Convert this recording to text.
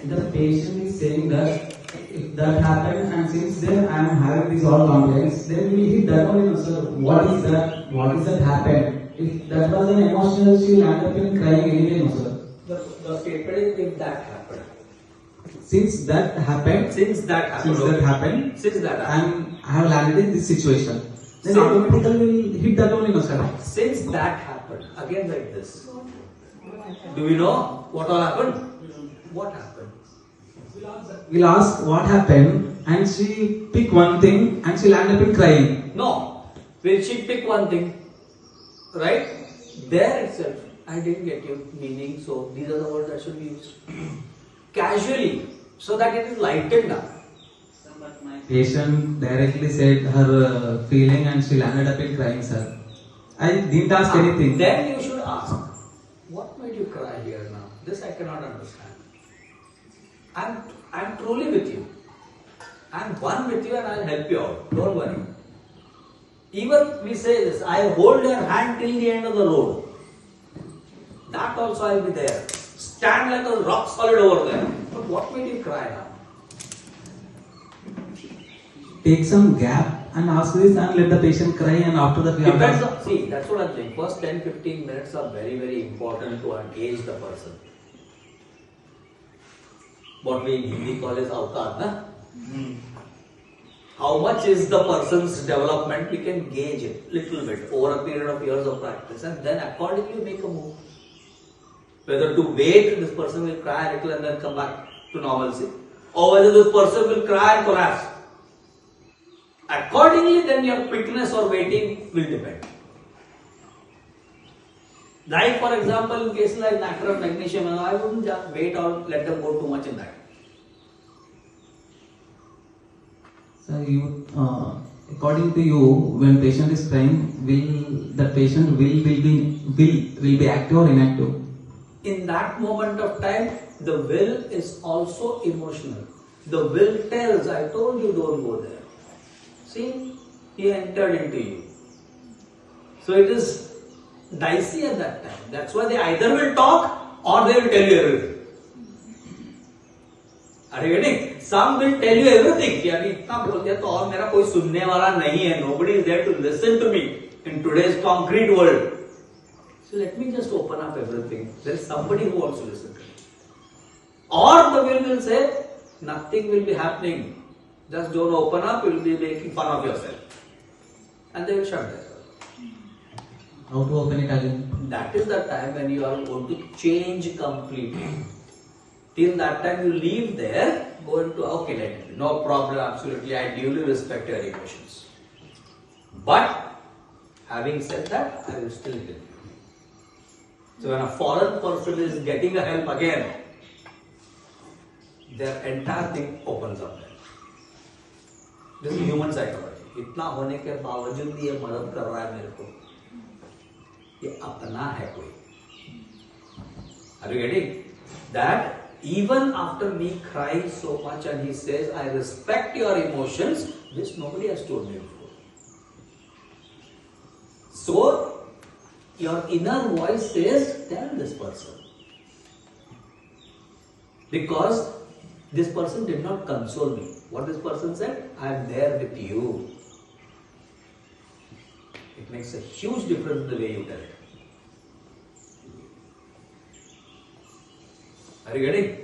the patient is saying that if that happened and since then I am having this all complaints, then we hit that only, no, sir. What is that? What is that happened? If that was an emotional, she will end up in crying anyway, no, sir. The statement is if that happened. Since that happened, and I have landed in this situation, then Some people will hit that only, no, sir. Since that happened, again like this. Do we know what all happened? What happened? We'll ask what happened, and she pick one thing, and she'll end up in crying. No. Will she pick one thing? Right? There itself, I didn't get your meaning, so these are the words that should be used. Casually, so that it is lightened up. But my patient directly said her feeling, and she landed up in crying, sir. I didn't ask anything. Then you should ask, what made you cry here now? This I cannot understand. I'm truly with you. I'm one with you and I'll help you out. Don't worry. Even we say this, I hold your hand till the end of the road. That also I'll be there. Stand like a rock solid over there. But what made you cry now? Take some gap and ask this and let the patient cry, and after that we have Depends on, see, that's what I'm saying. First 10-15 minutes are very, very important to engage the person. What we in Hindi call is avtar, na? How much is the person's development, we can gauge it little bit over a period of years of practice, and then accordingly make a move. Whether to wait, this person will cry a little and then come back to normalcy, or whether this person will cry and collapse. Accordingly, then your quickness or waiting will depend. Like for example, in cases like nitro magnesium, I wouldn't just wait or let them go too much in that. So you, according to you, when patient is crying, will the patient will be active or inactive? In that moment of time, the will is also emotional. The will tells, I told you don't go there. See, he entered into you. So it is dicey at that time. That's why they either will talk or they will tell you everything. Are you getting? Some will tell you everything. कि अभी इतना बोल दिया तो और मेरा कोई सुनने वाला नहीं है. Nobody is there to listen to me in today's concrete world. So let me just open up everything. There is somebody who wants to listen to me. Or the will say, nothing will be happening. Just don't open up, you will be making fun of yourself. And they will shut themselves. How to open it again? That is the time when you are going to change completely. Till that time you leave there, go into, okay, let me, no problem, absolutely, I duly respect your emotions. But, having said that, I will still help you. So when a foreign person is getting a help again, their entire thing opens up there. This is human psychology. इतना होने के बावजूद भी ये मदद कर रहा है मेरे को. ये अपना है कोई. Are you getting that? Even after me crying so much and he says, I respect your emotions, this nobody has told me before. So, your inner voice says, tell this person. Because this person did not console me. What this person said? I am there with you. It makes a huge difference the way you tell it. Are you getting?